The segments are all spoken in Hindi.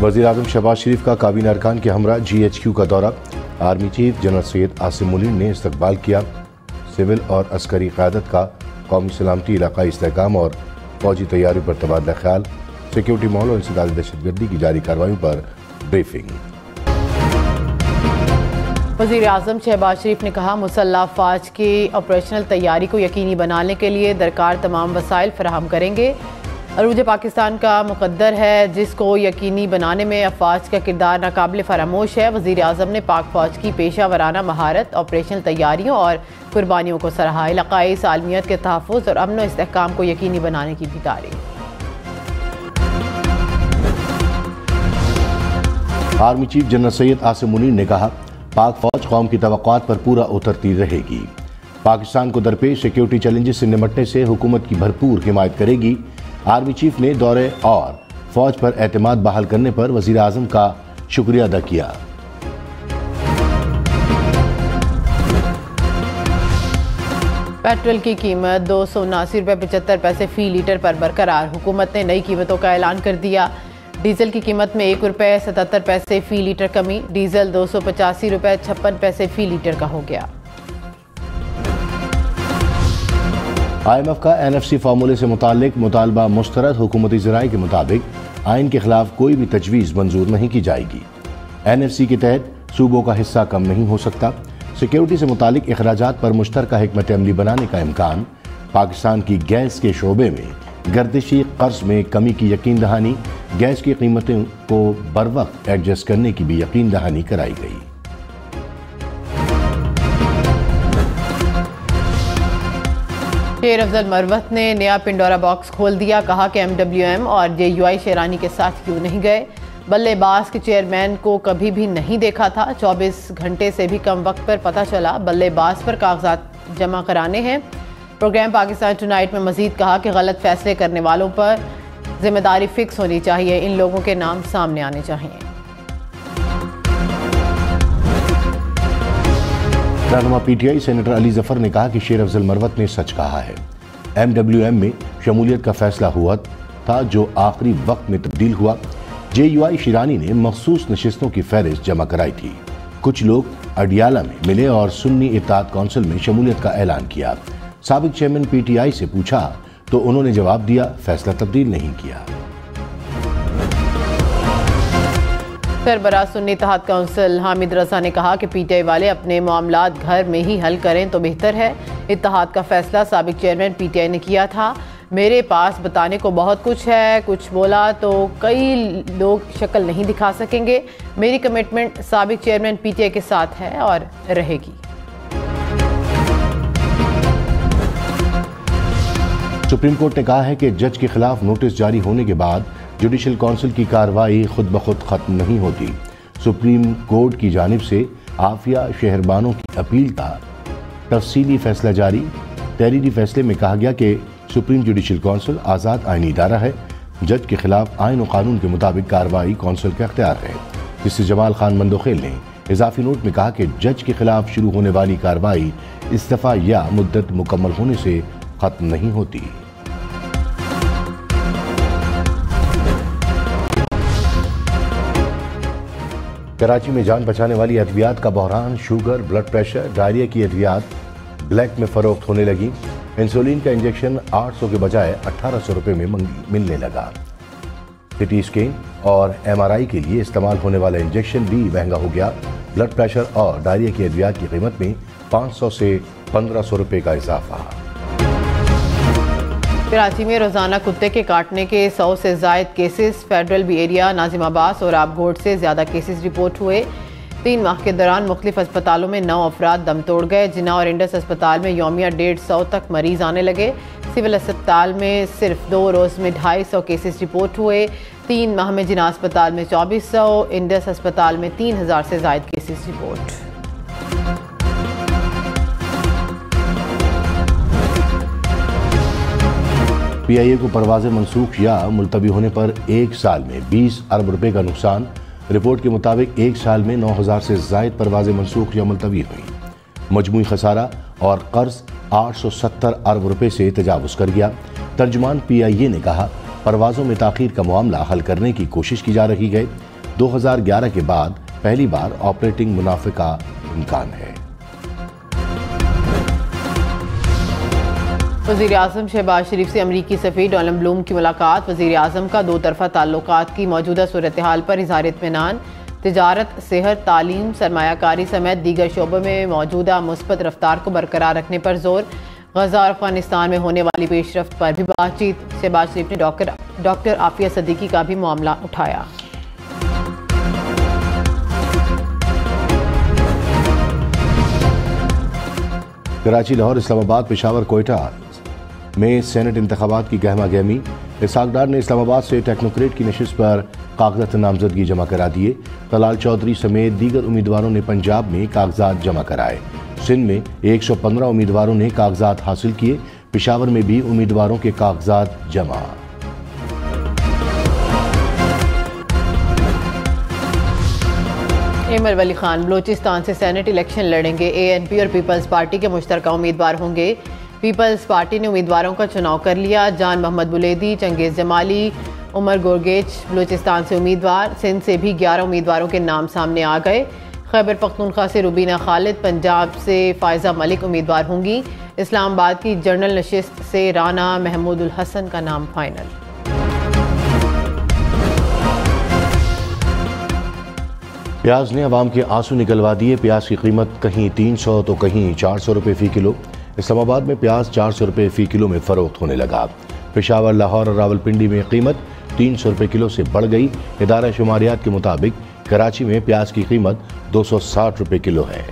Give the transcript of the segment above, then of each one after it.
वज़ीर-ए-आज़म शहबाज शरीफ का काबीना अरकान के हमरा GHQ का दौरा। Army chief general Syed Asim Munir ने इस्तकबाल किया। सिविल और अस्करी क़यादत का कौमी सलामती, इलाक़ाई इस्तेहकाम और फ़ौजी तैयारियों पर तबादला ख्याल। सिक्योरिटी माहौल और इंसदादी दहशतगर्दी की जारी कार्रवाइयों पर ब्रीफिंग। वज़ीर-ए-आज़म शहबाज शरीफ ने कहा, मुसल्लह फ़ौज की ऑपरेशनल तैयारी को यकीनी बनाने के लिए दरकार तमाम वसाइल फराहम करेंगे। अरूज पाकिस्तान का मुकद्दर है, जिसको यकीनी बनाने में अफवाज का किरदार नाकाबिल फरामोश है। वज़ीर-ए-आज़म ने पाक फ़ौज की पेशा वराना महारत, ऑपरेशनल तैयारियों और कुर्बानियों को सराहा। इलाक़ाई सालमियत के तहफ़्फ़ुज़ और अमन व इस्तेहकाम को यकीनी बनाने की भी तारीफ़। Army chief general Syed Asim Munir ने कहा, पाक फ़ौज कौम की तवक्कुआत पर पूरा उतरती रहेगी। पाकिस्तान को दरपेश सिक्योरिटी चैलेंजेस से निपटने से हुकूमत की भरपूर हिमायत करेगी। आर्मी चीफ ने दौरे और फौज पर एतमाद बहाल करने पर वज़ीर आज़म का शुक्रिया अदा किया। पेट्रोल की कीमत 279.75 रुपये फ़ी लीटर पर बरकरार। हुकूमत ने नई कीमतों का ऐलान कर दिया। डीजल की कीमत में ₹1.77 फ़ी लीटर कमी। डीजल 285.56 फ़ी लीटर का हो गया। IMF का NFC फार्मूले से मुताल्लिक मुतालबा मुस्तरद। हुकूमती ज़राए के मुताबिक आइन के खिलाफ कोई भी तजवीज़ मंजूर नहीं की जाएगी। NFC के तहत सूबों का हिस्सा कम नहीं हो सकता। सिक्योरिटी से मुताल्लिक अखराजात पर मुश्तरका हिकमत अमली बनाने का इम्कान। पाकिस्तान की गैस के शोबे में गर्दिशी कर्ज में कमी की यकीन दहानी। गैस की कीमतों को बरवक्त एडजस्ट करने की भी यकीन दहानी कराई गई। शेर अफजल मरवत ने नया पिंडोरा बॉक्स खोल दिया। कहा कि MWM और JUI शेरानी के साथ क्यों नहीं गए। बल्लेबाज के चेयरमैन को कभी भी नहीं देखा था। 24 घंटे से भी कम वक्त पर पता चला बल्लेबाज पर कागजात जमा कराने हैं। प्रोग्राम पाकिस्तान टुनाइट में मजीद कहा कि गलत फैसले करने वालों पर जिम्मेदारी फिक्स होनी चाहिए। इन लोगों के नाम सामने आने चाहिए। रहनुमा PTI सेनेटर अली जफर ने कहा कि शेर अफजल मरवत ने सच कहा है। MWM में शमूलियत का फैसला हुआ था जो आखिरी वक्त में तब्दील हुआ। JUI शेरानी ने मखसूस नशिस्तों की फहरिस्त जमा कराई थी। कुछ लोग अडियाला में मिले और सुन्नी इत्तेहाद कौंसिल में शमूलियत का ऐलान किया। साबिक चेयरमैन PTI से पूछा तो उन्होंने जवाब दिया, फैसला तब्दील नहीं किया। सरबराह सुन्नी इत्तेहाद काउंसिल हामिद रजा ने कहा कि PTI वाले अपने मामलात घर में ही हल करें तो बेहतर है। इत्तेहाद का फैसला साबिक चेयरमैन PTI ने किया था। मेरे पास बताने को बहुत कुछ है, कुछ बोला तो कई लोग शक्ल नहीं दिखा सकेंगे। मेरी कमिटमेंट साबिक चेयरमैन PTI के साथ है और रहेगी। सुप्रीम कोर्ट ने कहा है कि जज के खिलाफ नोटिस जारी होने के बाद जुडिशल काउंसिल की कार्रवाई खुद ब खुद खत्म नहीं होती। सुप्रीम कोर्ट की जानिब से आफिया शहरबानों की अपील का तफसीली फैसला जारी। तहरीरी फैसले में कहा गया कि सुप्रीम जुडिशल काउंसिल आज़ाद आईनी इदारा है। जज के खिलाफ आइन और कानून के मुताबिक कार्रवाई काउंसिल का इख्तियार है। जिससे जमाल खान मंदोखेल ने इजाफी नोट में कहा कि जज के खिलाफ शुरू होने वाली कार्रवाई इस्तीफा या मुद्दत मुकम्मल होने से खत्म नहीं होती। कराची में जान बचाने वाली अद्वियात का बहरान। शुगर, ब्लड प्रेशर, डायरिया की अद्वियात ब्लैक में फरोख्त होने लगी। इंसुलिन का इंजेक्शन 800 के बजाय 1800 रुपये में मिलने लगा। CT स्कैन और MRI के लिए इस्तेमाल होने वाला इंजेक्शन भी महंगा हो गया। ब्लड प्रेशर और डायरिया की अद्वियात की कीमत में 500 से 1500 रुपये का इजाफा। कराची में रोजाना कुत्ते के काटने के 100 से जायद cases. Federal B area, Nazimabad और आबगोट से ज्यादा केसेस रिपोर्ट हुए। 3 माह के दौरान मुख्तलिफ अस्पतालों में 9 अफराद दम तोड़ गए। जिना और इंडस अस्पताल में यौमिया 150 तक मरीज आने लगे। सिविल अस्पताल में सिर्फ 2 रोज में 250 केसेस रिपोर्ट हुए। 3 माह में जिना अस्पताल में 2400, इंडस अस्पताल में 3000 से ज्यादा केसेस रिपोर्ट। PIA को परवाज़ें मनसूख या मुलतवी होने पर 1 साल में 20 अरब रुपए का नुकसान। रिपोर्ट के मुताबिक 1 साल में 9000 से ज़ायद परवाज़ें मनसूख या मुलतवी हुई। मजमूई खसारा और कर्ज 870 अरब रुपए से तजावुज़ कर गया। तर्जुमान PIA ने कहा, परवाज़ों में ताख़ीर का मामला हल करने की कोशिश की जा रही है। 2011 के बाद पहली बार ऑपरेटिंग मुनाफे का इम्कान है। वज़ीर आज़म शहबाज शरीफ से अमरीकी सफ़ीर डोनाल्ड ब्लूम की मुलाकात। वज़ीर आज़म का दो तरफ़ा ताल्लुकात की मौजूदा सूरत हाल पर इज़हार इत्मीनान। तिजारत, सेहत, तालीम, सरमायाकारी समेत दीगर शोबों में मौजूदा मुस्बत रफ्तार को बरकरार रखने पर जोर। गज़ा और अफगानिस्तान में होने वाली पेशरफ्त पर भी बातचीत। शहबाज शरीफ ने डॉक्टर आफिया सदीकी का भी मामला उठाया। कराची, लाहौर, इस्लामाबाद, पेशावर, कोयटा में सेनेट इंतखाबात की गहमा गहमी। इसहाक डार ने इस्लामाबाद से टेक्नोक्रेट की नशिस्त पर कागजात नामजदगी जमा करा दिए। तलाल चौधरी समेत दीगर उम्मीदवारों ने पंजाब में कागजात जमा कराए। सिंध में 115 उम्मीदवारों ने कागजात हासिल किए। पेशावर में भी उम्मीदवारों के कागजात जमा। एमर वली खान बलोचिस्तान से सेनेट इलेक्शन लड़ेंगे। ANP और पीपल्स पार्टी के मुश्तरका उम्मीदवार होंगे। पीपल्स पार्टी ने उम्मीदवारों का चुनाव कर लिया। जान मोहम्मद बुलेदी, चंगेज़ जमाली, उमर गोरगेच बलोचिस्तान से उम्मीदवार। सिंध से भी 11 उम्मीदवारों के नाम सामने आ गए। खैबर पख्तूनख्वा से रुबीना खालिद, पंजाब से फ़ायज़ा मलिक उम्मीदवार होंगी। इस्लामाबाद की जनरल नशिस्त से राना महमूदुल हसन का नाम फाइनल। प्याज ने अवाम के आंसू निकलवा दिए। प्याज की कीमत कहीं 300 तो कहीं 400 रुपये फ़ी किलो। इस्लामाबाद में प्याज 400 रुपये फ़ी किलो में फ़रोख्त होने लगा। पेशावर, लाहौर और रावलपिंडी में कीमत 300 रुपये किलो से बढ़ गई। इदारा शुमारियात के मुताबिक कराची में प्याज की कीमत 260 रुपये किलो है।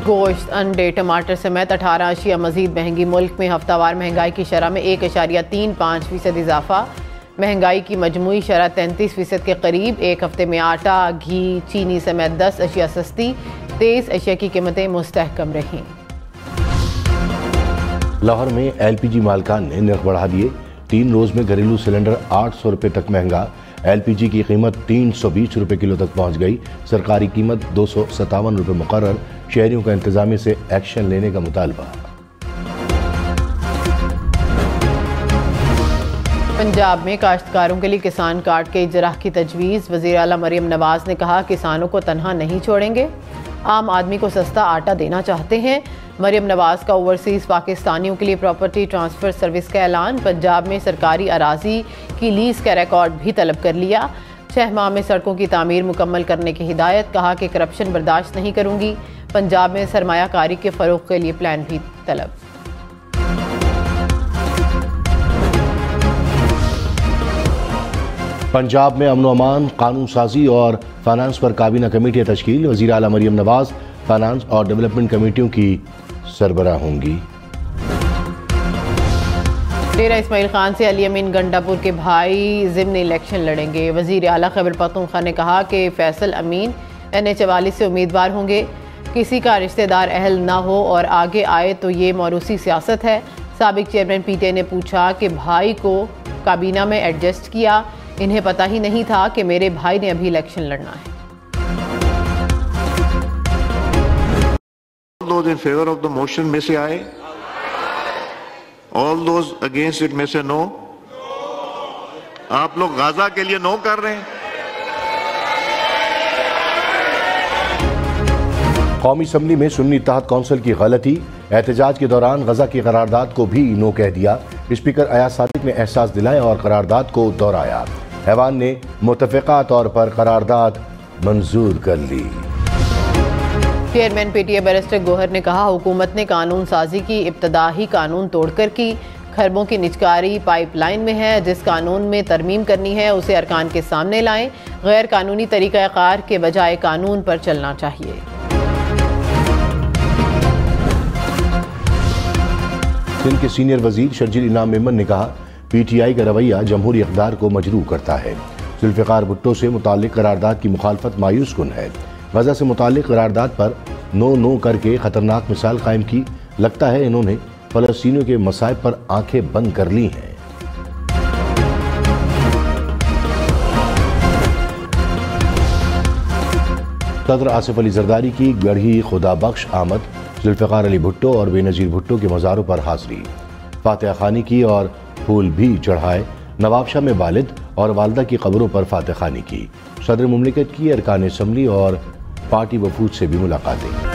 गोश्त, अंडे, टमाटर समेत 18 अशिया मजीद महंगी। मुल्क में हफ्तावार महंगाई की शरह में 1.35% इजाफा। महंगाई की मजमूई शरह 33% के करीब। एक हफ्ते में आटा, घी, चीनी समेत 10 अशिया सस्ती। 23 अशिया की कीमतें मुस्तहकम रहीं। लाहौर में LPG मालकान ने नर्ख बढ़ा दिए। 3 रोज में घरेलू सिलेंडर 800 रुपये तक महंगा। LPG की कीमत 320 रुपये किलो तक पहुंच गई। सरकारी कीमत 257 रुपये मुकर्रर। शहरियों का इंतजामिया से एक्शन लेने का मुतालबा। पंजाब में काश्तकारों के लिए किसान कार्ड के इजराह की तजवीज़। वज़ीर आला मरियम नवाज ने कहा, किसानों को तनहा नहीं छोड़ेंगे। आम आदमी को सस्ता आटा देना चाहते हैं। मरियम नवाज का ओवरसीज़ पाकिस्तानियों के लिए प्रॉपर्टी ट्रांसफ़र सर्विस का ऐलान। पंजाब में सरकारी अराजी की लीज़ का रिकॉर्ड भी तलब कर लिया। 6 माह में सड़कों की तामीर मुकम्मल करने की हिदायत। कहा कि करप्शन बर्दाश्त नहीं करूंगी। पंजाब में सरमायाकारी के फ़रोग़ के लिए प्लान भी तलब। पंजाब में अमन अमान, कानून साजी और फाइनेंस पर काबीना कमेटियाँ तश्कील। वज़ीर आला मरियम नवाज फाइनेंस और डेवलपमेंट कमेटियों की सरबराह होंगी। डेरा इस्माइल खान से अली अमीन गंडापुर के भाई ज़िम्न इलेक्शन लड़ेंगे। वज़ीर आला खैबर पख्तूनख्वा ने कहा कि फैसल अमीन NH44 से उम्मीदवार होंगे। किसी का रिश्तेदार अहल ना हो और आगे आए तो ये मौरूसी सियासत है। साबिक चेयरमैन PTA ने पूछा कि भाई को काबीना में एडजस्ट किया। इन्हें पता ही नहीं था कि मेरे भाई ने अभी इलेक्शन लड़ना है। All those in favor of the motion में से आए, all those against it में से नो। आप लोग गाजा के लिए नो कर रहे हैं। कौमी असम्बली में सुन्नी इत्तेहाद कौंसिल की गलती। एहतजाज के दौरान गजा की करारदाद को भी नो कह दिया। स्पीकर अयाज सादिक ने एहसास दिलाया और करारदाद को दोहराया। ऐवान ने मुत्तफ़िक़ा तौर पर करारदाद मंजूर कर ली। चेयरमैन PTA बैरिस्टर गोहर ने कहा, हुकूमत ने कानून साजी की इब्तदा ही कानून तोड़कर की। खरबों की निचकारी पाइपलाइन में है। जिस कानून में तरमीम करनी है उसे अरकान के सामने लाएं। गैर कानूनी तरीक़ाकार के बजाय कानून पर चलना चाहिए। सिंध के सीनियर वजीर शर्जील इनाम मेमन ने कहा, PTI का रवैया जमहूरी इक़्तिदार को मजरूह करता है। जुल्फ़िकार भुट्टो से मुताल्लिक़ करारदाद की मुखालफत मायूस कुन है। गजा से मुताल्लिक़ करारदाद पर नो करके ख़तरनाक मिसाल कायम की। लगता है इन्होंने फ़लस्तीनियों के मसाइब पर आंखें बंद कर ली हैं। सदर आसिफ अली जरदारी की गढ़ी खुदा बख्श आमद। जुल्फ़िकार अली भुट्टो और बेनज़ीर भुट्टो के मज़ारों पर हाज़री, फातिहा खानी की और फूल भी चढ़ाए। नवाबशाह में वालिद और वालदा की कब्रों पर फातह खानी की। सदर मुमलिकत की अरकान असम्बली और पार्टी वफूद से भी मुलाकातें।